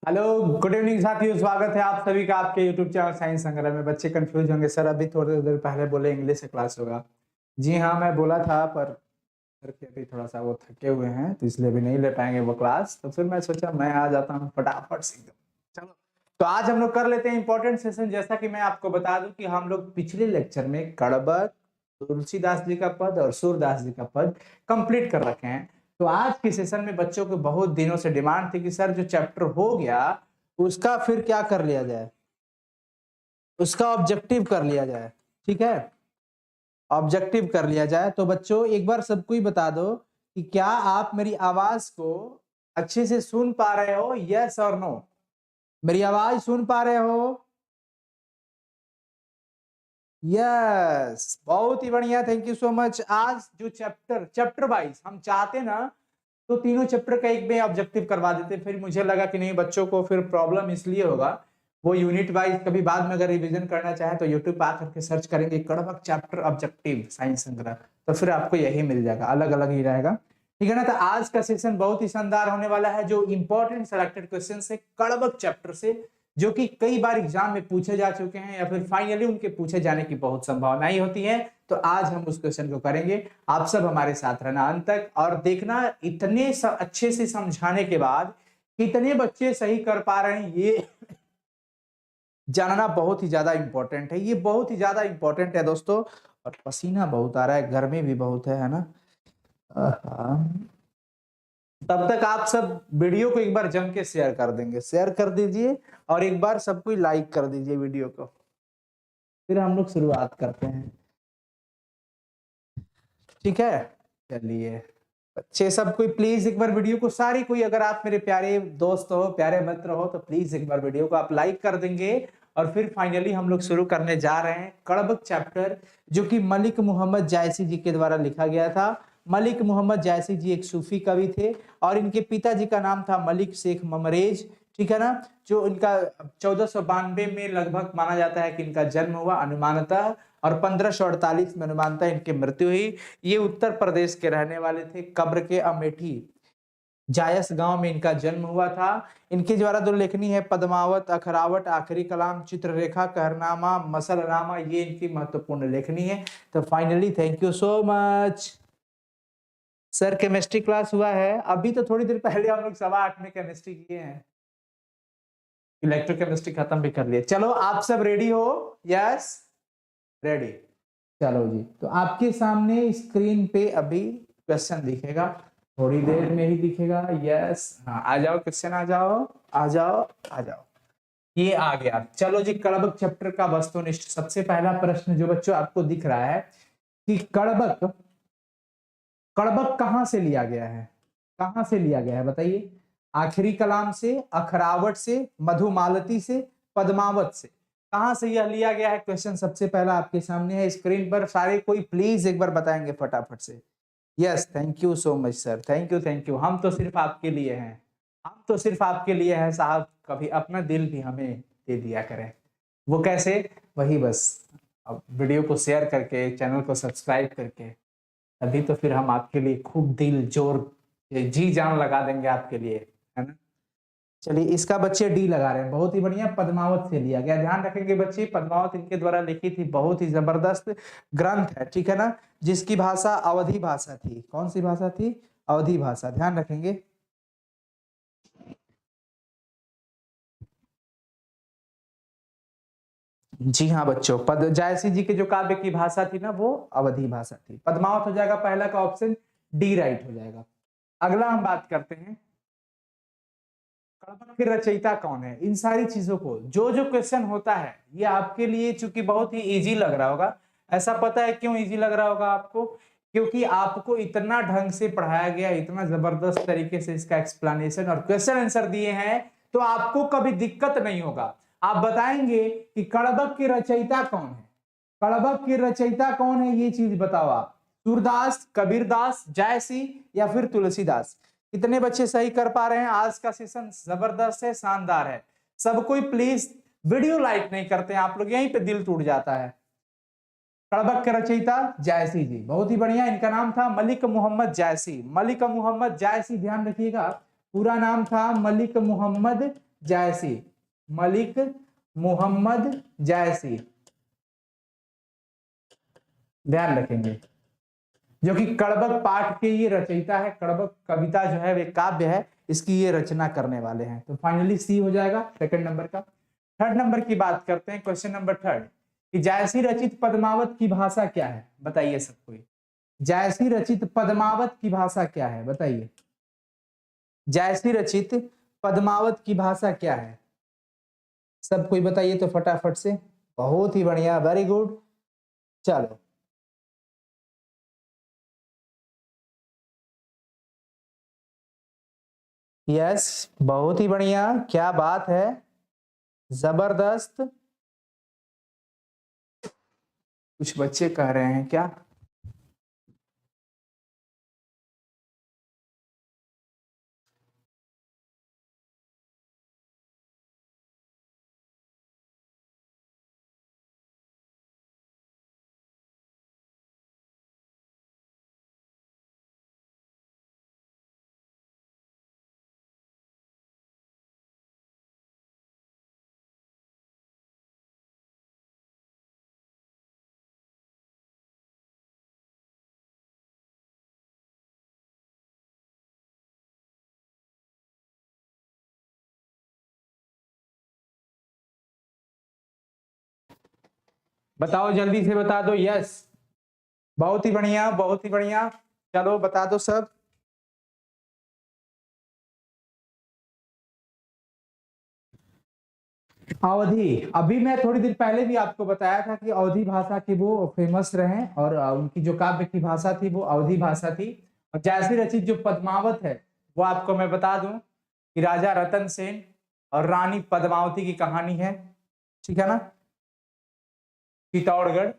Hello, good evening साथियों। स्वागत है आप सभी का आपके यूट्यूब चैनल साइंस संग्रह में। बच्चे कंफ्यूज होंगे, सर अभी थोड़ी देर पहले बोले इंग्लिश से क्लास होगा। जी हाँ, मैं बोला था, पर सर के अभी थोड़ा सा वो थके हुए हैं तो इसलिए अभी नहीं ले पाएंगे वो क्लास। तो फिर मैं सोचा मैं आ जाता हूँ फटाफट से एकदम। चलो, तो आज हम लोग कर लेते हैं इंपॉर्टेंट सेशन। जैसा कि मैं आपको बता दूं कि हम लोग पिछले लेक्चर में कड़बक, तुलसीदास जी का पद और सूरदास जी का पद कंप्लीट कर रखे हैं। तो आज के सेशन में बच्चों को बहुत दिनों से डिमांड थी कि सर जो चैप्टर हो गया उसका फिर क्या कर लिया जाए, उसका ऑब्जेक्टिव कर लिया जाए। ठीक है, ऑब्जेक्टिव कर लिया जाए। तो बच्चों एक बार सबको ही बता दो कि क्या आप मेरी आवाज को अच्छे से सुन पा रहे हो, यस और नो। मेरी आवाज सुन पा रहे हो? यस, बहुत ही बढ़िया, थैंक यू सो मच। आज जो चैप्टर वाइज हम चाहते ना तो तीनों चैप्टर का एक में ऑब्जेक्टिव करवा देते। फिर मुझे लगा कि नहीं, बच्चों को फिर प्रॉब्लम इसलिए होगा, वो यूनिट वाइज कभी बाद में अगर रिवीजन करना चाहे तो यूट्यूब पे आकर के सर्च करेंगे कड़बक चैप्टर ऑब्जेक्टिव साइंस संग्रह, तो फिर आपको यही मिल जाएगा, अलग अलग ही रहेगा। ठीक है ना। तो आज का सेशन बहुत ही शानदार होने वाला है, जो इंपॉर्टेंट सेलेक्टेड क्वेश्चन है कड़बक चैप्टर से, जो कि कई बार एग्जाम में पूछे जा चुके हैं या फिर फाइनली उनके पूछे जाने की बहुत संभावनाएं होती है। तो आज हम उस क्वेश्चन को करेंगे। आप सब हमारे साथ रहना अंत तक और देखना, इतने अच्छे से समझाने के बाद कितने बच्चे सही कर पा रहे हैं ये जानना बहुत ही ज्यादा इंपॉर्टेंट है। ये बहुत ही ज्यादा इंपॉर्टेंट है दोस्तों। और पसीना बहुत आ रहा है, गर्मी भी बहुत है ना। तब तक आप सब वीडियो को एक बार जम के शेयर कर देंगे, शेयर कर दीजिए और एक बार सबको लाइक कर दीजिए वीडियो को। फिर हम लोग शुरुआत करते हैं। ठीक है, चलिए बच्चे सब कोई प्लीज एक बार वीडियो को, सारी कोई, अगर आप मेरे प्यारे दोस्त हो, प्यारे मित्र हो, तो प्लीज एक बार वीडियो को आप लाइक कर देंगे। और फिर फाइनली हम लोग शुरू करने जा रहे हैं कड़बक चैप्टर, जो कि मलिक मोहम्मद जायसी जी के द्वारा लिखा गया था। मलिक मोहम्मद जायसी जी एक सूफी कवि थे और इनके पिताजी का नाम था मलिक शेख ममरेज। ठीक है ना। जो इनका 1492 में लगभग माना जाता है कि इनका जन्म हुआ अनुमानतः, और 1548 में अनुमानतः इनकी मृत्यु हुई। ये उत्तर प्रदेश के रहने वाले थे। कब्र के अमेठी जायस गांव में इनका जन्म हुआ था। इनके द्वारा जो लेखनी है पद्मावत, अखरावट, आखिरी कलाम, चित्ररेखा, कहरनामा, मसलनामा, ये इनकी महत्वपूर्ण लेखनी है। तो finally thank you so much. Sir chemistry class हुआ है अभी, तो थोड़ी देर पहले हम लोग 8:15 में केमिस्ट्री किए हैं, इलेक्ट्रोकेमिस्ट्री खत्म भी कर लिए। चलो आप सब रेडी हो? Yes, ready. चलो जी, तो आपके सामने स्क्रीन पे अभी क्वेश्चन दिखेगा, थोड़ी देर में ही दिखेगा। यस, हाँ, आ जाओ क्वेश्चन, आ जाओ आ जाओ आ जाओ। ये आ गया। चलो जी, कड़बक चैप्टर का वस्तुनिष्ठ सबसे पहला प्रश्न जो बच्चों आपको दिख रहा है कि कड़बक कड़बक कहां से लिया गया है, कहां से लिया गया है बताइए? आखिरी कलाम से, अखरावट से, मधुमालती से, पद्मावत से, कहां से यह लिया गया है? क्वेश्चन सबसे पहला आपके सामने है स्क्रीन पर। सारे कोई प्लीज एक बार बताएंगे फटाफट से। Yes, thank you so much sir, thank you thank you. हम तो सिर्फ आपके लिए हैं, हम तो सिर्फ आपके लिए हैं साहब। कभी अपना दिल भी हमें दे दिया करें। वो कैसे? वही बस, अब वीडियो को शेयर करके, चैनल को सब्सक्राइब करके, अभी तो फिर हम आपके लिए खूब दिल जोर जी जान लगा देंगे आपके लिए, है ना। चलिए, इसका बच्चे डी लगा रहे हैं, बहुत ही बढ़िया। पद्मावत से लिया गया, ध्यान रखेंगे बच्चे, पद्मावत इनके द्वारा लिखी थी, बहुत ही जबरदस्त ग्रंथ है। ठीक है ना, जिसकी भाषा अवधी भाषा थी। कौन सी भाषा थी? अवधी भाषा, ध्यान रखेंगे। जी हाँ बच्चों, पद जायसी जी के जो काव्य की भाषा थी ना, वो अवधी भाषा थी। पद्मावत हो जाएगा पहला का ऑप्शन, डी राइट हो जाएगा। अगला हम बात करते हैं कड़बक के रचयिता कौन है। इन सारी चीजों को, जो जो क्वेश्चन होता है, ये आपके लिए चूंकि बहुत ही इजी लग रहा होगा। ऐसा पता है क्यों इजी लग रहा होगा आपको? क्योंकि आपको इतना ढंग से पढ़ाया गया, इतना जबरदस्त तरीके से इसका एक्सप्लेनेशन और क्वेश्चन आंसर दिए हैं, तो आपको कभी दिक्कत नहीं होगा। आप बताएंगे कि कड़बक के रचयिता कौन है, कड़बक के रचयिता कौन है, ये चीज बताओ आप। सूरदास, कबीरदास, जायसी या फिर तुलसीदास। कितने बच्चे सही कर पा रहे हैं? आज का सेशन जबरदस्त है, शानदार है। सब कोई प्लीज, वीडियो लाइक नहीं करते हैं आप लोग, यहीं पे दिल टूट जाता है। कड़बक के रचयिता जायसी जी, बहुत ही बढ़िया। इनका नाम था मलिक मोहम्मद जायसी। मलिक मोहम्मद जायसी, ध्यान रखिएगा, पूरा नाम था मलिक मोहम्मद जायसी, मलिक मोहम्मद जायसी, ध्यान रखेंगे, जो कि कड़बक पाठ के ये रचयिता है। कड़बक कविता जो है वे काव्य है, इसकी ये रचना करने वाले हैं। तो फाइनली सी हो जाएगा सेकंड नंबर का। थर्ड नंबर की बात करते हैं, क्वेश्चन नंबर थर्ड, कि जायसी रचित पद्मावत की भाषा क्या है? बताइए सब कोई, जायसी रचित पद्मावत की भाषा क्या है? बताइए, जायसी रचित पद्मावत की भाषा क्या है? सब कोई बताइए तो फटाफट से। बहुत ही बढ़िया, वेरी गुड। चलो, यस, बहुत ही बढ़िया, क्या बात है, जबरदस्त। कुछ बच्चे कह रहे हैं क्या? बताओ, जल्दी से बता दो। यस, बहुत ही बढ़िया, बहुत ही बढ़िया। चलो बता दो सब। अवधि, अभी मैं थोड़ी देर पहले भी आपको बताया था कि अवधि भाषा की वो फेमस रहे, और उनकी जो काव्य की भाषा थी वो अवधि भाषा थी। और जैसी रचित जो पद्मावत है वो आपको मैं बता दूं कि राजा रतन सेन और रानी पद्मावती की कहानी है, ठीक है ना। चित्तौड़गढ़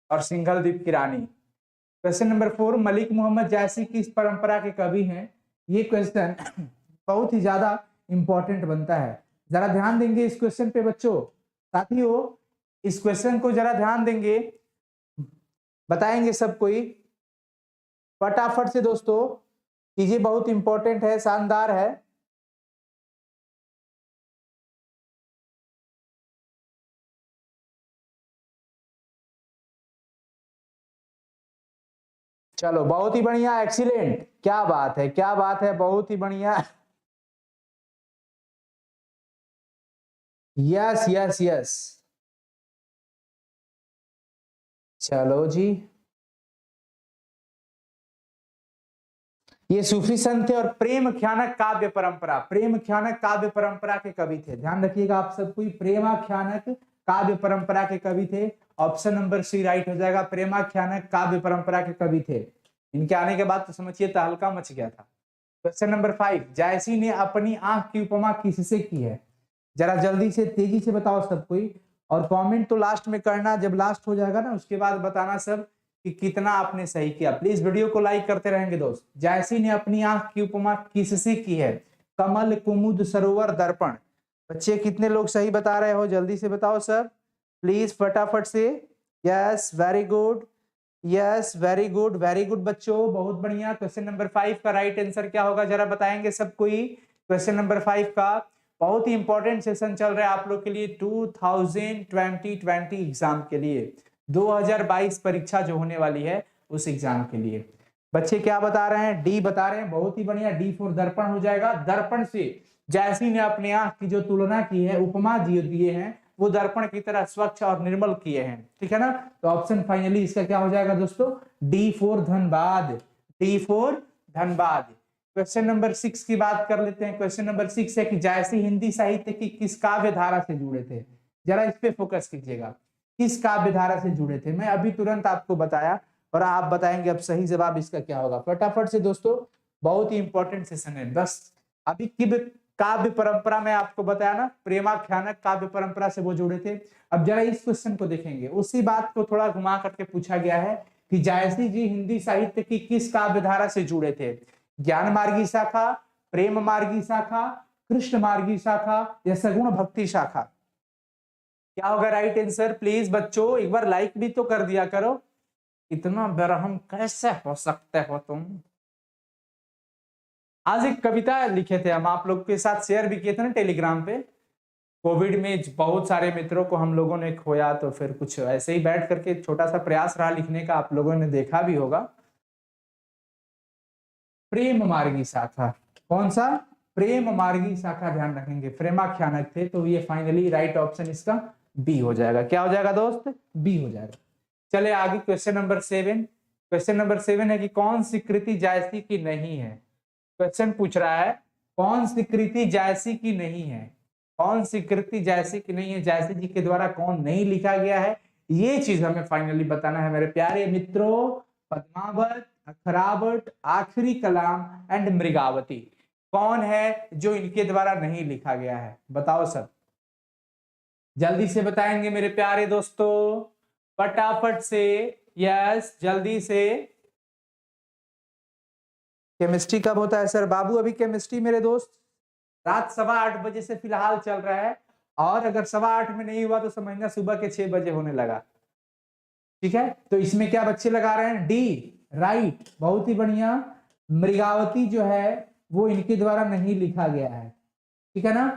और सिंघल द्वीप की रानी। क्वेश्चन नंबर 4, मलिक मोहम्मद जायसी किस परंपरा के कवि हैं? ये क्वेश्चन बहुत ही ज्यादा इंपॉर्टेंट बनता है, जरा ध्यान देंगे इस क्वेश्चन पे बच्चों। साथियों, इस क्वेश्चन को जरा ध्यान देंगे, बताएंगे सब कोई फटाफट से दोस्तों, चीजें बहुत इंपॉर्टेंट है, शानदार है। चलो, बहुत ही बढ़िया, एक्सीलेंट, क्या बात है, क्या बात है, बहुत ही बढ़िया। यस यस यस, चलो जी। ये सूफी संत थे और प्रेम ख्यानक काव्य परंपरा, प्रेम ख्यानक काव्य परंपरा के कवि थे। ध्यान रखिएगा आप सब कोई, प्रेमाख्यानक काव्य परंपरा के कवि थे। ऑप्शन नंबर सी राइट हो जाएगा, प्रेमाख्यानक काव्य परंपरा के कवि थे। इनके आने के बाद तो समझिए तहलका मच गया था। क्वेश्चन नंबर 5, जायसी ने अपनी आंख की उपमा किससे की है? जरा जल्दी से तेजी से बताओ सब कोई, और कमेंट तो लास्ट में करना, जब लास्ट हो जाएगा ना उसके बाद बताना सब कि कितना आपने सही किया। प्लीज वीडियो को लाइक करते रहेंगे दोस्त। जायसी ने अपनी आंख की उपमा किससे की है? कमल, कुमुद, सरोवर, दर्पण। बच्चे कितने लोग सही बता रहे हो, जल्दी से बताओ सर, प्लीज फटाफट से। Yes, very good, yes, very good, very good बच्चों, बहुत बढ़िया। क्वेश्चन नंबर 5 का राइट आंसर क्या होगा जरा बताएंगे सब कोई। क्वेश्चन नंबर 5 का बहुत ही इंपॉर्टेंट सेशन चल रहा है आप लोग के लिए 2020 एग्जाम के लिए, 2022 परीक्षा जो होने वाली है उस एग्जाम के लिए। बच्चे क्या बता रहे हैं? डी बता रहे हैं, बहुत ही बढ़िया, डी फॉर दर्पण हो जाएगा। दर्पण से जैसी ने अपने आंख की जो तुलना की है, उपमा दिए हैं, वो दर्पण की तरह स्वच्छ और निर्मल किए हैं, ठीक है ना। तो ऑप्शन फाइनली इसका क्या हो जाएगा दोस्तों? D for Dhanbad, D for Dhanbad. Question number 6 की बात कर लेते हैं। क्वेश्चन नंबर 6 है कि जायसी हिंदी साहित्य की किस काव्य धारा से जुड़े थे? जरा इस पे फोकस कीजिएगा, किस काव्य धारा से जुड़े थे? मैं अभी तुरंत आपको बताया और आप बताएंगे अब सही जवाब इसका क्या होगा। फटाफट से दोस्तों, बहुत ही इंपॉर्टेंट सेशन है। बस अभी की काव्य परंपरा में आपको बताया ना, प्रेमाख्यानक काव्य परंपरा से वो जुड़े थे। अब जरा इस क्वेश्चन को देखेंगे, उसी बात को थोड़ा घुमा करके पूछा गया है कि जायसी जी हिंदी साहित्य की किस काव्य धारा से जुड़े थे? ज्ञान मार्गी शाखा, प्रेम मार्गी शाखा, कृष्ण मार्गी शाखा, या सगुण भक्ति शाखा? क्या होगा राइट आंसर? प्लीज बच्चों एक बार लाइक भी तो कर दिया करो, इतना बेरहम कैसे हो सकते हो तुम। आज एक कविता लिखे थे हम, आप लोग के साथ शेयर भी किए थे ना टेलीग्राम पे। कोविड में बहुत सारे मित्रों को हम लोगों ने खोया, तो फिर कुछ ऐसे ही बैठ करके छोटा सा प्रयास रहा लिखने का, आप लोगों ने देखा भी होगा। प्रेम मार्गी शाखा, कौन सा? प्रेम मार्गी शाखा, ध्यान रखेंगे प्रेमाख्यानक थे, तो ये फाइनली राइट ऑप्शन इसका बी हो जाएगा। क्या हो जाएगा दोस्त? बी हो जाएगा। चले आगे, क्वेश्चन नंबर 7। क्वेश्चन नंबर 7 है कि कौन सी कृति जायसी की नहीं है। क्वेश्चन पूछ रहा है कौन सी कृति जायसी की नहीं है, कौन सी कृति जायसी की नहीं है, जायसी जी के द्वारा कौन नहीं लिखा गया है, ये चीज हमें फाइनली बताना है मेरे प्यारे मित्रों। पद्मावत, अखरावत, आखिरी कलाम एंड मृगावती, कौन है जो इनके द्वारा नहीं लिखा गया है? बताओ सब, जल्दी से बताएंगे मेरे प्यारे दोस्तों, फटाफट से। यस, जल्दी से। केमिस्ट्री कब होता है सर? बाबू अभी केमिस्ट्री मेरे दोस्त रात 8:15 बजे से फिलहाल चल रहा है, और अगर 8:15 में नहीं हुआ तो समझना सुबह के 6 बजे होने लगा। ठीक है, तो इसमें क्या बच्चे लगा रहे हैं? डी, राइट, बहुत ही बढ़िया। मृगावती जो है वो इनके द्वारा नहीं लिखा गया है, ठीक है ना।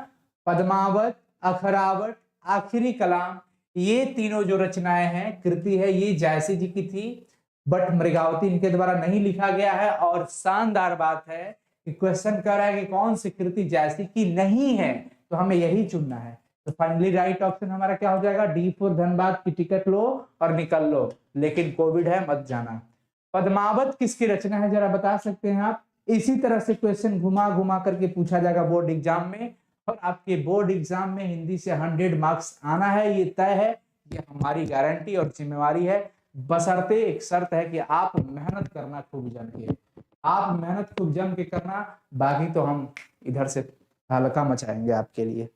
पद्मावत, अखरावत, आखिरी कलाम, ये तीनों जो रचनाएं हैं, कृति है, ये जायसी जी की थी, बट मृगावती इनके द्वारा नहीं लिखा गया है। और शानदार बात है कि क्वेश्चन कर रहा है कि कौन सी कृति जायसी की नहीं है, तो हमें यही चुनना है। तो फाइनली राइट ऑप्शन हमारा क्या हो जाएगा? डी फॉर धनबाद की टिकट लो और निकल लो, लेकिन कोविड है मत जाना। पद्मावत किसकी रचना है, जरा बता सकते हैं आप? इसी तरह से क्वेश्चन घुमा घुमा करके पूछा जाएगा बोर्ड एग्जाम में, और आपके बोर्ड एग्जाम में हिंदी से 100 मार्क्स आना है, ये तय है, ये हमारी गारंटी और जिम्मेवारी है। बशर्ते एक शर्त है कि आप मेहनत करना खूब जम के, आप मेहनत खूब जम के करना, बाकी तो हम इधर से हल्का मचाएंगे आपके लिए।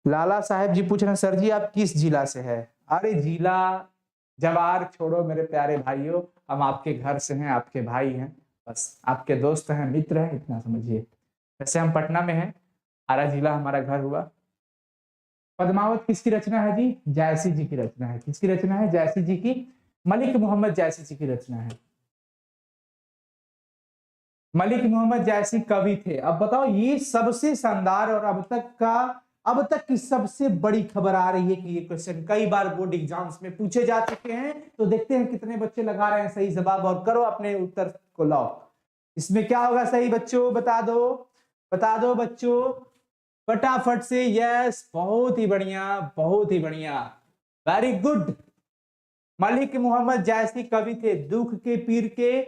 लाला साहेब जी पूछ रहे हैं सर जी आप किस जिला से है? अरे जिला जवार छोड़ो मेरे प्यारे भाइयों, हम आपके घर से हैं, आपके भाई हैं, बस आपके दोस्त हैं, मित्र हैं, इतना समझिए। वैसे हम पटना में हैं, आरा जिला हमारा घर हुआ। पद्मावत किसकी रचना है जी? जायसी जी की रचना है। किसकी रचना है? जायसी जी की। मलिक मोहम्मद जायसी जी की रचना है। मलिक मोहम्मद जायसी कवि थे। अब बताओ, ये सबसे शानदार और अब तक की सबसे बड़ी खबर आ रही है कि ये क्वेश्चन कई बार बोर्ड एग्जाम्स में पूछे जा चुके हैं, तो देखते हैं कितने बच्चे लगा रहे हैं सही जवाब, और करो अपने उत्तर को लॉक। इसमें क्या होगा सही बच्चों? बता दो बच्चों फटाफट से। यस, बहुत ही बढ़िया, बहुत ही बढ़िया, वेरी गुड। मलिक मोहम्मद जायसी कवि थे, दुख के पीर के,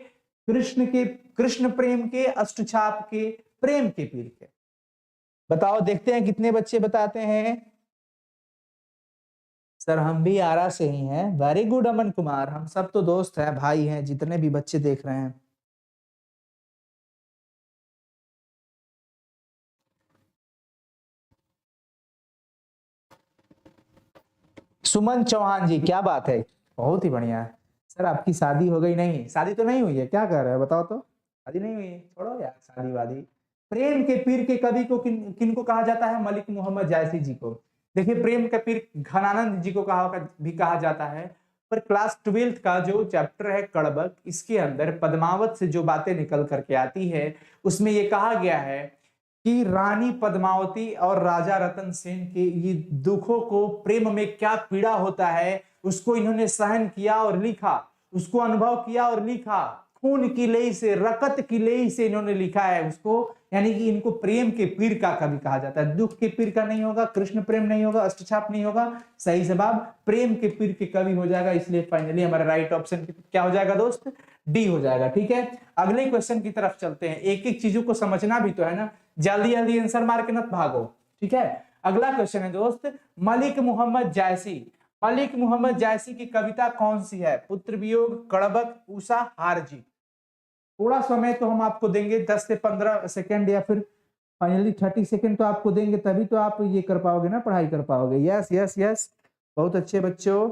कृष्ण प्रेम के, अष्टछाप के, प्रेम के पीर के। बताओ, देखते हैं कितने बच्चे बताते हैं। सर हम भी आरा से ही हैं। वेरी गुड अमन कुमार, हम सब तो दोस्त हैं, भाई हैं, जितने भी बच्चे देख रहे हैं। सुमन चौहान जी, क्या बात है, बहुत ही बढ़िया है। सर आपकी शादी हो गई? नहीं, शादी तो नहीं हुई है, क्या कर रहे हो बताओ तो? शादी नहीं हुई है, छोड़ो यार शादी वादी। प्रेम के पीर के कवि को किन को कहा जाता है? मलिक मोहम्मद जायसी जी को। देखिए, प्रेम के पीर घनानंद जी को भी कहा जाता है। पर क्लास 12th का जो चैप्टर है कड़बक, इसके अंदर पद्मावत से जो बातें निकल करके आती है, उसमें ये कहा गया है कि रानी पद्मावती और राजा रतन सेन के ये दुखों को, प्रेम में क्या पीड़ा होता है, उसको इन्होंने सहन किया और लिखा, उसको अनुभव किया और लिखा। खून की लेई से, रकत की लेई से इन्होंने लिखा है उसको, यानी कि इनको प्रेम के पीर का कवि कहा जाता है। दुख के पीर का नहीं होगा, कृष्ण प्रेम नहीं होगा, अष्टछाप नहीं होगा, सही जवाब प्रेम के पीर के कवि हो जाएगा। इसलिए फाइनली हमारा राइट ऑप्शन क्या हो जाएगा दोस्त? डी हो जाएगा। ठीक है, अगले क्वेश्चन की तरफ चलते हैं। एक एक चीजों को समझना भी तो है ना, जल्दी जल्दी आंसर मार के मत भागो। ठीक है, अगला क्वेश्चन है दोस्त, मलिक मोहम्मद जायसी, मलिक मोहम्मद जायसी की कविता कौन सी है? पुत्र वियोग, कड़बक, उषा, हार जीत। थोड़ा समय तो हम आपको देंगे, 10 से 15 सेकंड, या फिर फाइनली 30 सेकंड तो आपको देंगे, तभी तो आप ये कर पाओगे ना, पढ़ाई कर पाओगे। यस यस यस, बहुत अच्छे बच्चों।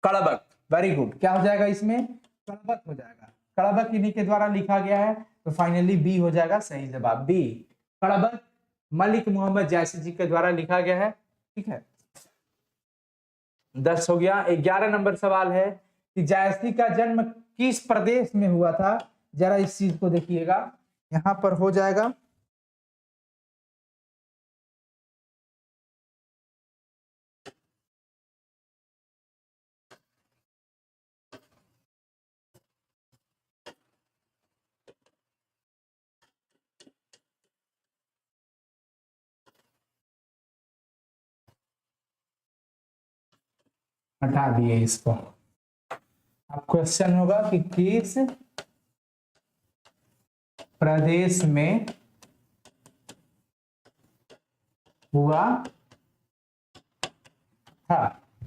कड़बक, वेरी गुड। क्या हो जाएगा इसमें? कड़बक हो जाएगा। कड़बक इन्हीं के द्वारा लिखा गया है, तो फाइनली बी हो जाएगा सही जवाब, बी। कड़बक मलिक मोहम्मद जायसी जी के द्वारा लिखा गया है। ठीक है, 10 हो गया। 11 नंबर सवाल है कि जायसी का जन्म किस प्रदेश में हुआ था, जरा इस चीज को देखिएगा, यहां पर हो जाएगा हटा दिए इसको। अब क्वेश्चन होगा कि किस प्रदेश में हुआ था।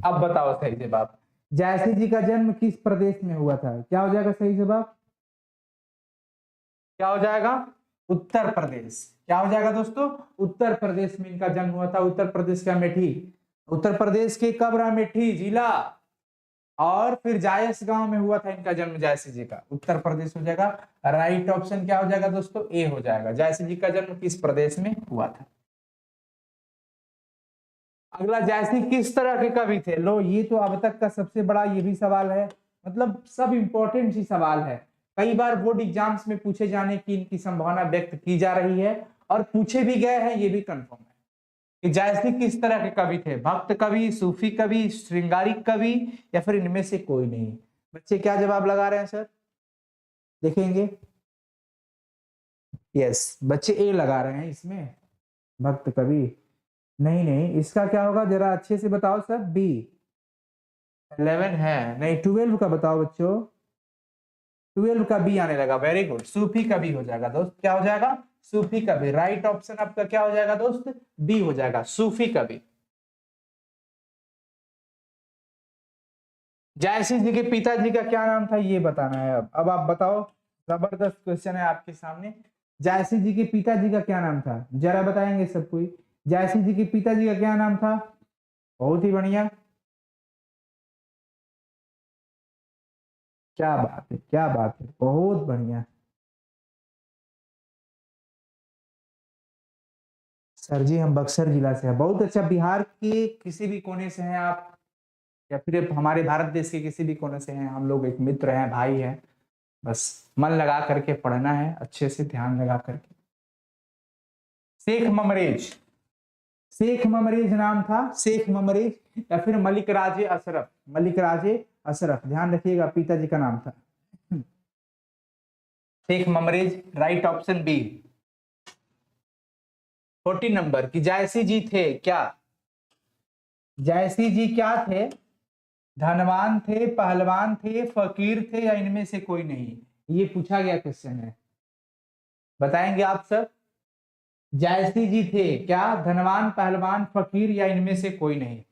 अब बताओ सही जवाब, जायसी जी का जन्म किस प्रदेश में हुआ था, क्या हो जाएगा सही जवाब, क्या हो जाएगा, उत्तर प्रदेश। क्या हो जाएगा दोस्तों, उत्तर प्रदेश में इनका जन्म हुआ था। उत्तर प्रदेश का अमेठी, उत्तर प्रदेश के कब्र अमेठी जिला, और फिर जायस गांव में हुआ था इनका जन्म जायसी जी का। उत्तर प्रदेश हो जाएगा। राइट ऑप्शन क्या हो जाएगा दोस्तों, ए हो जाएगा। जायसी जी का जन्म किस प्रदेश में हुआ था। अगला, जायसी किस तरह के कवि थे। लो, ये तो अब तक का सबसे बड़ा ये भी सवाल है, मतलब सब इंपॉर्टेंट सी सवाल है। कई बार बोर्ड एग्जाम्स में पूछे जाने की इनकी संभावना व्यक्त की जा रही है, और पूछे भी गए हैं, ये भी कंफर्म है कि जायसी किस तरह के कवि थे। भक्त कवि, सूफी कवि, श्रृंगारिक कवि, या फिर इनमें से कोई नहीं। बच्चे क्या जवाब लगा रहे हैं सर, देखेंगे। यस, बच्चे ए लगा रहे हैं इसमें, भक्त कवि। नहीं नहीं, इसका क्या होगा जरा अच्छे से बताओ सर, बी। 11 है नहीं, 12 का बताओ बच्चों। 12 का बी आने लगा, वेरी गुड। सूफी का बी हो जाएगा दोस्त, क्या हो जाएगा, सूफी का बी। राइट ऑप्शन आपका क्या हो जाएगा दोस्त, बी हो जाएगा, सूफी का बी। जायसी जी के पिताजी का क्या नाम था, ये बताना है। अब आप बताओ, जबरदस्त क्वेश्चन है आपके सामने। जायसी जी के पिताजी का क्या नाम था, जरा बताएंगे सब कोई। जायसी जी के पिताजी का क्या नाम था, बहुत ही बढ़िया, क्या बात है, क्या बात है, बहुत बढ़िया। सर जी हम बक्सर जिला से हैं। बहुत अच्छा, बिहार के किसी भी कोने से हैं आप, या फिर हमारे भारत देश के किसी भी कोने से हैं, हम लोग एक मित्र हैं, भाई हैं। बस मन लगा करके पढ़ना है, अच्छे से ध्यान लगा करके। शेख ममरेज, शेख ममरेज नाम था, शेख ममरेज, या फिर मलिक राजे अशरफ, मलिक राजे अशरफ, ध्यान रखिएगा, पिताजी का नाम था Sheikh Mamrez. Right option B. 14 number की, जायसी जी थे क्या, जायसी जी क्या थे, धनवान थे, पहलवान थे, फकीर थे, या इनमें से कोई नहीं। ये पूछा गया क्वेश्चन है, बताएंगे आप सब। जायसी जी थे क्या धनवान, पहलवान, फकीर, या इनमें से कोई नहीं।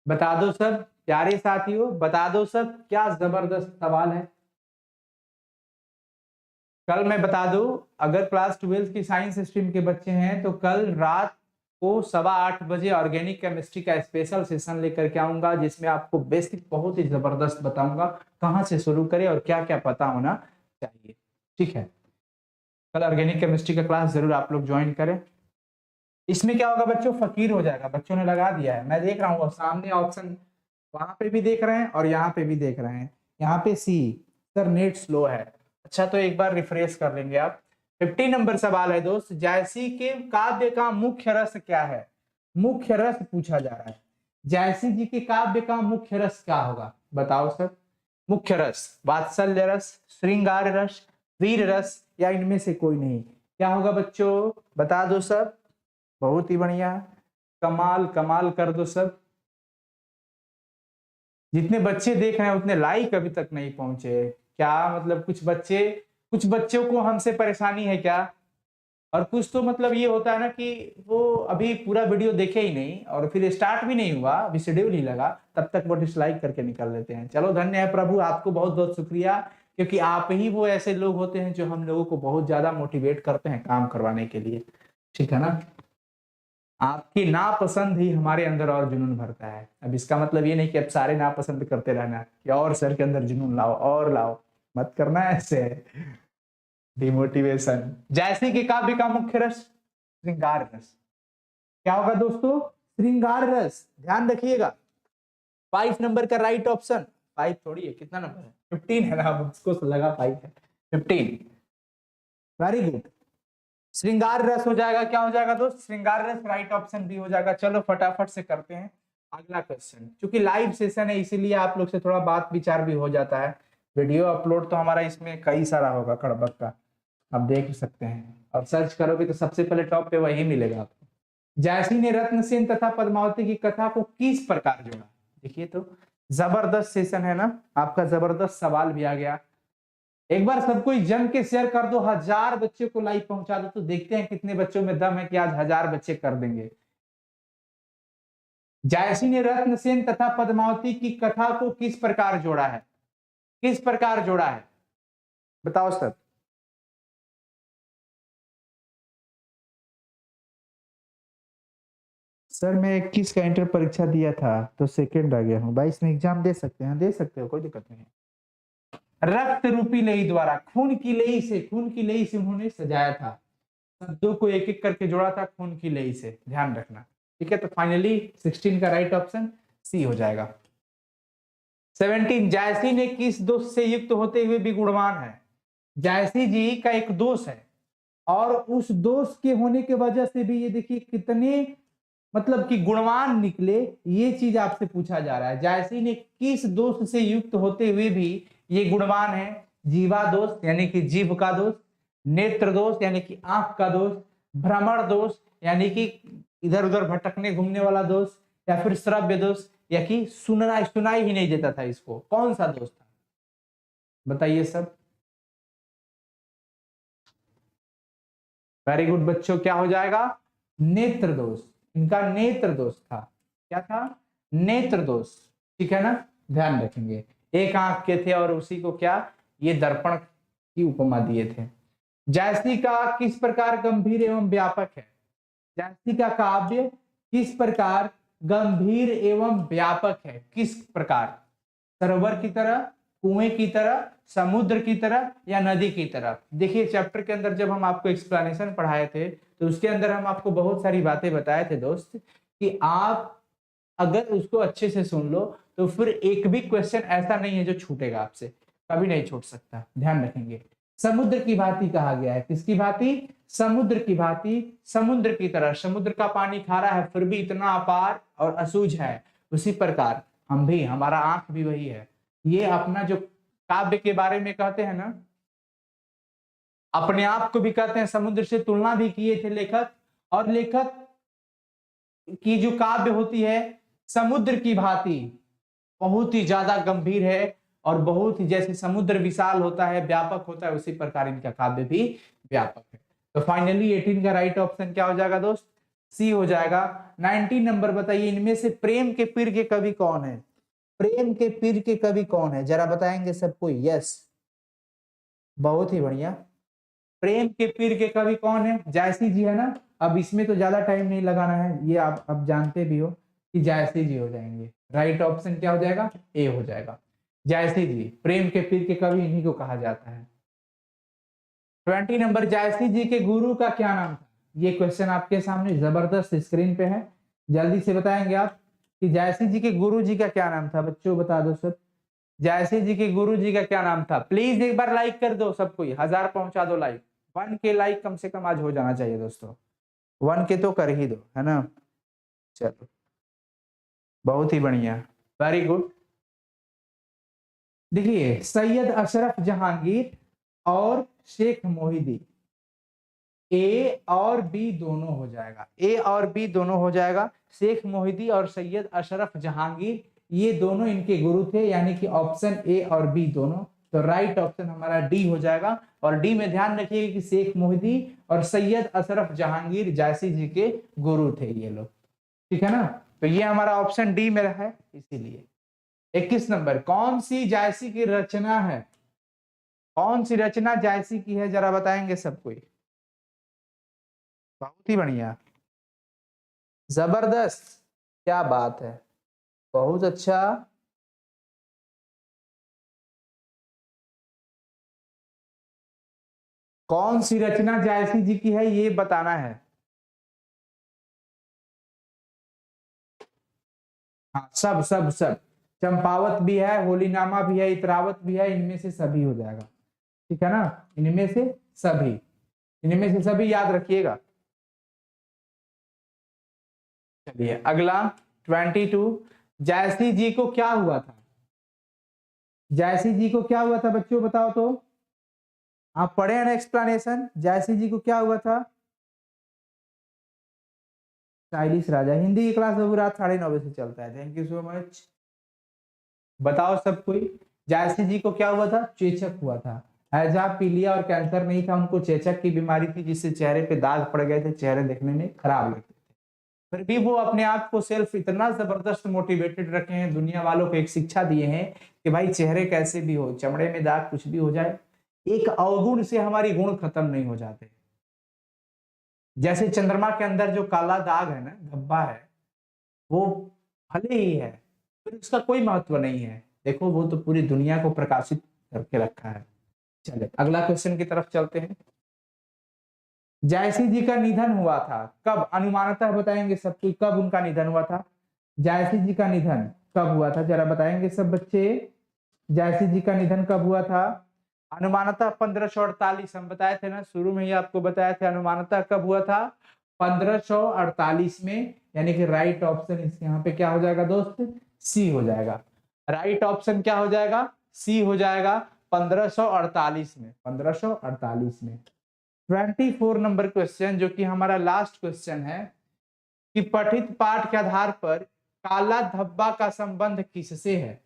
बता दो सब प्यारे साथियों, बता दो सब, क्या जबरदस्त सवाल है। कल मैं बता दूं, अगर क्लास 12 की साइंस स्ट्रीम के बच्चे हैं तो कल रात को 7:15 बजे ऑर्गेनिक केमिस्ट्री का स्पेशल सेशन लेकर के आऊंगा, जिसमें आपको बेसिक बहुत ही जबरदस्त बताऊंगा, कहां से शुरू करें और क्या क्या पता होना चाहिए। ठीक है, कल ऑर्गेनिक केमिस्ट्री का क्लास जरूर आप लोग ज्वाइन करें। इसमें क्या होगा बच्चों, फकीर हो जाएगा, बच्चों ने लगा दिया है, मैं देख रहा हूँ सामने ऑप्शन, वहां पे भी देख रहे हैं और यहाँ पे भी देख रहे हैं। यहाँ पे सी, सर नेट स्लो है। अच्छा, तो एक बार रिफ्रेश कर लेंगे आप। 50 नंबर सवाल है दोस्त, जायसी के काव्य का मुख्य रस क्या है, मुख्य रस पूछा जा रहा है। जायसी जी के काव्य का मुख्य रस क्या होगा, बताओ सर। मुख्य रस, वात्सल्य रस, श्रृंगार रस, वीर रस, या इनमें से कोई नहीं। क्या होगा बच्चों, बता दो सब, बहुत ही बढ़िया, कमाल कमाल कर दो सब। जितने बच्चे देख रहे हैं उतने लाइक अभी तक नहीं पहुंचे, क्या मतलब, कुछ बच्चों को हमसे परेशानी है क्या, और कुछ तो मतलब ये होता है ना कि वो अभी पूरा वीडियो देखे ही नहीं, और फिर स्टार्ट भी नहीं हुआ, अभी शेड्यूल ही लगा, तब तक वो डिसलाइक करके निकल लेते हैं। चलो धन्य है प्रभु, आपको बहुत बहुत शुक्रिया, क्योंकि आप ही वो ऐसे लोग होते हैं जो हम लोगों को बहुत ज्यादा मोटिवेट करते हैं काम करवाने के लिए। ठीक है ना, आपकी नापसंद ही हमारे अंदर और जुनून भरता है। अब इसका मतलब ये नहीं कि अब सारे नापसंद करते रहना कि और सर के अंदर जुनून लाओ और लाओ, मत करना ऐसे, डिमोटिवेशन। जैसे कि काव्य का मुख्य रस श्रृंगार रस, क्या होगा दोस्तों, श्रृंगार रस, ध्यान रखिएगा। 5 नंबर का राइट ऑप्शन 5 थोड़ी है, कितना नंबर है? 15 है ना, अब उसको लगा 5 है, 15। Very good. श्रृंगार रस हो जाएगा, क्या हो जाएगा दोस्त? श्रृंगार रस, राइट ऑप्शन भी हो जाएगा। चलो फटाफट से करते हैं अगला क्वेश्चन। क्योंकि लाइव सेशन है इसीलिए आप लोग से थोड़ा बात विचार भी हो जाता है। वीडियो अपलोड तो हमारा इसमें कई सारा होगा कड़बक का, आप देख सकते हैं, और सर्च करोगे तो सबसे पहले टॉप पे वही मिलेगा आपको। जायसी ने रत्नसेन तथा पद्मावती की कथा को किस प्रकार जोड़ा? देखिए तो जबरदस्त सेशन है ना, आपका जबरदस्त सवाल भी आ गया। एक बार सब कोई जम के शेयर कर दो, 1000 बच्चे को लाइव पहुंचा दो, तो देखते हैं कितने बच्चों में दम है कि आज 1000 बच्चे कर देंगे। जायसी ने रत्नसेन तथा पद्मावती की कथा को किस प्रकार जोड़ा है? किस प्रकार जोड़ा है बताओ सर। सर मैं 21 का इंटर परीक्षा दिया था तो सेकंड आ गया हूँ। 22 में एग्जाम दे सकते हैं? दे सकते हो, कोई दिक्कत नहीं। रक्त रूपी लेई द्वारा, खून की लेई से उन्होंने सजाया था। शब्दों को एक एक करके जोड़ा था खून की लेई से, ध्यान रखना। ठीक है, तो फाइनली 16 का राइट ऑप्शन सी हो जाएगा। 17, जायसी ने किस दोष से युक्त होते हुए भी गुणवान है? जायसी जी का एक दोष है और उस दोष के होने की वजह से भी ये देखिए कितने मतलब कि गुणवान निकले, ये चीज आपसे पूछा जा रहा है। जायसी ने किस दोष से युक्त होते हुए भी ये गुणवान है? जीवा दोष यानी कि जीभ का दोष, नेत्र दोष यानी कि आंख का दोष, भ्रमण दोष यानी कि इधर उधर भटकने घूमने वाला दोष, या फिर श्रव्य दोष या कि सुनाई ही नहीं देता था इसको। कौन सा दोष था बताइए सब। वेरी गुड बच्चों, क्या हो जाएगा? नेत्र दोष। इनका नेत्र दोष था। क्या था? नेत्र दोष। ठीक है ना, ध्यान रखेंगे। एक आंख के थे और उसी को क्या, ये दर्पण की उपमा दिए थे। जायसी का किस प्रकार गंभीर एवं व्यापक है? जायसी का काव्य किस प्रकार गंभीर एवं व्यापक है? किस प्रकार? सरोवर की तरह, कुएं की तरह, समुद्र की तरह या नदी की तरह? देखिए चैप्टर के अंदर जब हम आपको एक्सप्लेनेशन पढ़ाए थे तो उसके अंदर हम आपको बहुत सारी बातें बताए थे दोस्त, कि आप अगर उसको अच्छे से सुन लो तो फिर एक भी क्वेश्चन ऐसा नहीं है जो छूटेगा आपसे, कभी नहीं छूट सकता, ध्यान रखेंगे। समुद्र की भांति कहा गया है, किसकी भांति? समुद्र की भांति, समुद्र की तरह। समुद्र का पानी खारा है फिर भी इतना अपार और असूझ है, उसी प्रकार हम भी, हमारा आंख भी वही है। ये अपना जो काव्य के बारे में कहते हैं ना, अपने आप को भी कहते हैं, समुद्र से तुलना भी किए थे लेखक, और लेखक की जो काव्य होती है समुद्र की भांति बहुत ही ज्यादा गंभीर है, और बहुत ही जैसे समुद्र विशाल होता है, व्यापक होता है, उसी प्रकार इनका काव्य भी व्यापक है। तो फाइनली 18 का राइट ऑप्शन क्या हो जाएगा दोस्त? सी हो जाएगा। 19 नंबर बताइए, इनमें से प्रेम के पीर के कवि कौन है? प्रेम के पीर के कवि कौन है जरा बताएंगे सब कोई? यस, बहुत ही बढ़िया। प्रेम के पीर के कवि कौन है? जायसी जी है ना। अब इसमें तो ज्यादा टाइम नहीं लगाना है, ये आप अब जानते भी हो कि जायसी जी हो जाएंगे। राइट ऑप्शन क्या हो जाएगा? ए हो जाएगा। जायसी जी प्रेम के पीर के कवि इन्हीं को कहा जाता है। 20 नंबर, जायसी जी के गुरु का क्या नाम था? ये क्वेश्चन आपके सामने जबरदस्त स्क्रीन पे है, जल्दी से बताएंगे आप कि जायसी जी के गुरु जी का क्या नाम था? बच्चों बता दो सब, जायसी जी के गुरु जी का क्या नाम था? प्लीज एक बार लाइक कर दो सब कोई, 1000 पहुंचा दो लाइक। 1 के लाइक कम से कम आज हो जाना चाहिए दोस्तों, 1 के तो कर ही दो, है ना। चलो बहुत ही बढ़िया, वेरी गुड। देखिए सैयद अशरफ जहांगीर और शेख मोहिदी, ए और बी दोनों हो जाएगा, ए और बी दोनों हो जाएगा। शेख मोहिदी और सैयद अशरफ जहांगीर ये दोनों इनके गुरु थे, यानी कि ऑप्शन ए और बी दोनों। तो राइट ऑप्शन हमारा डी हो जाएगा। और डी में ध्यान रखिएगा कि शेख मोहिदी और सैयद अशरफ जहांगीर जायसी जी के गुरु थे ये लोग, ठीक है ना। तो ये हमारा ऑप्शन डी में है इसीलिए। 21 नंबर, कौन सी जायसी की रचना है? कौन सी रचना जायसी की है जरा बताएंगे सब कोई? बहुत ही बढ़िया, जबरदस्त, क्या बात है, बहुत अच्छा। कौन सी रचना जायसी जी की है ये बताना है। हाँ सब सब सब, चंपावत भी है, होलीनामा भी है, इतरावत भी है, इनमें से सभी हो जाएगा। ठीक है ना, इनमें से सभी, इनमें से सभी याद रखिएगा। चलिए अगला 22, जायसी जी को क्या हुआ था? जायसी जी को क्या हुआ था बच्चों, बताओ तो। आप पढ़े हैं ना एक्सप्लेनेशन, जायसी जी को क्या हुआ था? स्टाइलिश राजा, हिंदी की क्लास अभी रात 9:30 बजे से चलता है। Thank you so much. बताओ सब कोई, जायसी जी को क्या हुआ था? चेचक हुआ था। हैजा, पीलिया और कैंसर नहीं था, उनको चेचक की बीमारी थी, जिससे चेहरे पे दाग पड़ गए थे, चेहरे देखने में खराब लगते थे। फिर भी वो अपने आप को सेल्फ इतना जबरदस्त मोटिवेटेड रखे हैं, दुनिया वालों को एक शिक्षा दिए हैं कि भाई चेहरे कैसे भी हो, चमड़े में दाग कुछ भी हो जाए, एक अवगुण से हमारी गुण खत्म नहीं हो जाते। जैसे चंद्रमा के अंदर जो काला दाग है ना, धब्बा है, वो भले ही है, फिर उसका कोई महत्व नहीं है। देखो वो तो पूरी दुनिया को प्रकाशित करके रखा है। चले अगला क्वेश्चन की तरफ चलते हैं। जायसी जी का निधन हुआ था कब? अनुमानतः बताएंगे सब कोई, कब उनका निधन हुआ था? जायसी जी का निधन कब हुआ था, जरा बताएंगे सब बच्चे। जायसी जी का निधन कब हुआ था? अनुमानतः 1548, हम बताए थे ना शुरू में ही, आपको बताया था अनुमानतः कब हुआ था? 1548 में, यानी कि राइट ऑप्शन इसके यहाँ पे क्या हो जाएगा दोस्त? सी हो जाएगा। राइट ऑप्शन क्या हो जाएगा? सी हो जाएगा 1548 में, 1548 में। 24 नंबर क्वेश्चन, जो कि हमारा लास्ट क्वेश्चन है, कि पठित पाठ के आधार पर काला धब्बा का संबंध किससे है?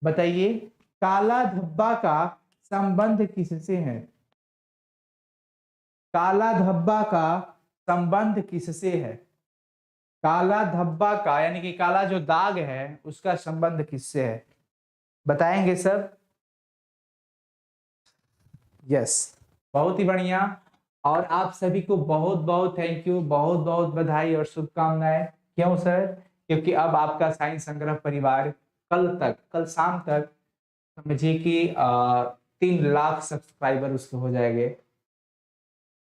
बताइए, काला धब्बा का संबंध किससे है? काला धब्बा का संबंध किससे है? काला धब्बा का यानी कि काला जो दाग है उसका संबंध किससे है? बताएंगे सब। यस, बहुत ही बढ़िया। और आप सभी को बहुत बहुत थैंक यू, बहुत बहुत बधाई और शुभकामनाएं। क्यों सर? क्योंकि अब आपका साइंस संग्रह परिवार कल तक, कल शाम तक समझिए कि 3 लाख सब्सक्राइबर उसके हो जाएंगे।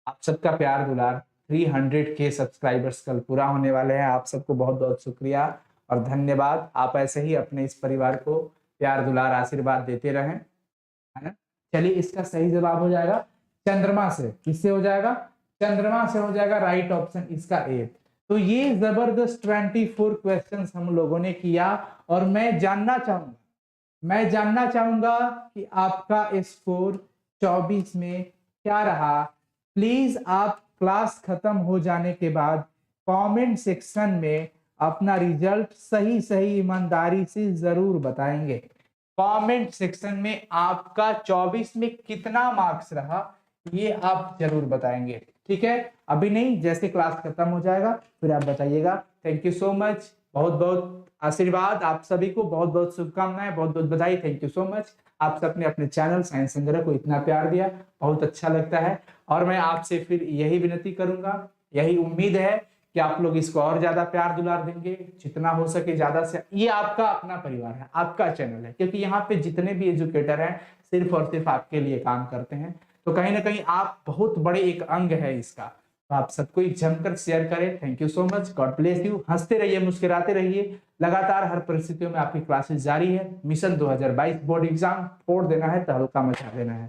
आप सबका प्यार दुलार, 300K सब्सक्राइबर्स कल पूरा होने वाले हैं। आप सबको बहुत बहुत शुक्रिया और धन्यवाद। आप ऐसे ही अपने इस परिवार को प्यार दुलार आशीर्वाद देते रहें, है ना। चलिए इसका सही जवाब हो जाएगा चंद्रमा से। किससे हो जाएगा? चंद्रमा से हो जाएगा राइट ऑप्शन इसका ए। तो ये जबरदस्त 24 क्वेश्चंस हम लोगों ने किया, और मैं जानना चाहूंगा कि आपका स्कोर 24 में क्या रहा। प्लीज आप क्लास खत्म हो जाने के बाद कमेंट सेक्शन में अपना रिजल्ट सही सही ईमानदारी से जरूर बताएंगे। कमेंट सेक्शन में आपका 24 में कितना मार्क्स रहा ये आप जरूर बताएंगे, ठीक है? अभी नहीं, जैसे क्लास खत्म हो जाएगा फिर आप बताइएगा। थैंक यू सो मच, बहुत बहुत आशीर्वाद आप सभी को, बहुत बहुत शुभकामनाएं, बहुत बहुत बधाई। Thank you so much. आप सबने अपने चैनल साइंस संग्रह को इतना प्यार दिया, बहुत अच्छा लगता है। और मैं आपसे फिर यही विनती करूंगा, यही उम्मीद है कि आप लोग इसको और ज्यादा प्यार दुलार देंगे, जितना हो सके ज्यादा से। ये आपका अपना परिवार है, आपका चैनल है, क्योंकि यहाँ पे जितने भी एजुकेटर हैं सिर्फ और सिर्फ आपके लिए काम करते हैं। तो कहीं ना कहीं आप बहुत बड़े एक अंग है इसका, तो आप सबको जमकर शेयर करें। Thank you so much, God bless you. हंसते रहिए, मुस्कुराते रहिए, लगातार हर परिस्थितियों में आपकी क्लासेस जारी है। मिशन 2022 बोर्ड एग्जाम फोड़ देना है, तहलका मचा देना है,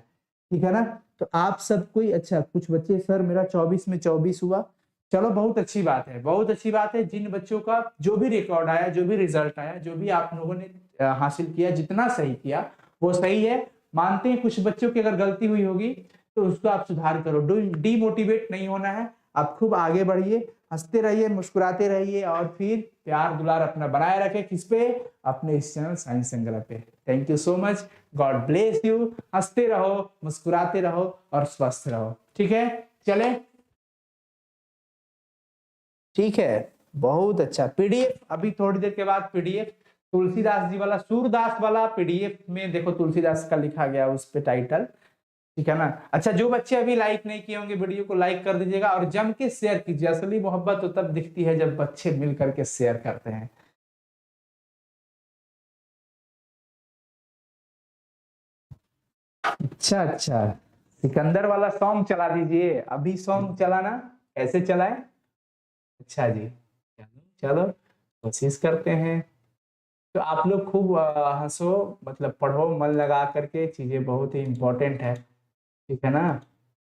ठीक है ना। तो आप सब कोई, अच्छा कुछ बच्चे सर मेरा 24 में 24 हुआ, चलो बहुत अच्छी बात है, बहुत अच्छी बात है। जिन बच्चों का जो भी रिकॉर्ड आया, जो भी रिजल्ट आया, जो भी आप लोगों ने हासिल किया, जितना सही किया वो सही है। मानते हैं कुछ बच्चों की अगर गलती हुई होगी तो उसको आप सुधार करो, डीमोटिवेट नहीं होना है। आप खूब आगे बढ़िए, हंसते रहिए, मुस्कुराते रहिए, और फिर प्यार दुलार अपना बनाए रखे किस पे? अपने इस चैनल साइंस संग्रह पे। Thank you so much, God bless you. हंसते रहो, मुस्कुराते रहो और स्वस्थ रहो, ठीक है? चले, ठीक है, बहुत अच्छा। पीडीएफ अभी थोड़ी देर के बाद पीडीएफ तुलसीदास जी वाला, सूरदास वाला पीडीएफ में देखो तुलसीदास का लिखा गया उस पे टाइटल, ठीक है ना। अच्छा, जो बच्चे अभी लाइक नहीं किए होंगे वीडियो को लाइक कर दीजिएगा और जम के शेयर कीजिए। असली मोहब्बत तो तब दिखती है जब बच्चे मिल करके शेयर करते हैं। अच्छा अच्छा, सिकंदर वाला सॉन्ग चला दीजिए, अभी सॉन्ग चलाना, कैसे चलाए? अच्छा जी, चलो चलो कोशिश करते हैं। तो आप लोग खूब हंसो, मतलब पढ़ो मन लगा करके, चीजें बहुत ही इम्पोर्टेंट है, ठीक है ना।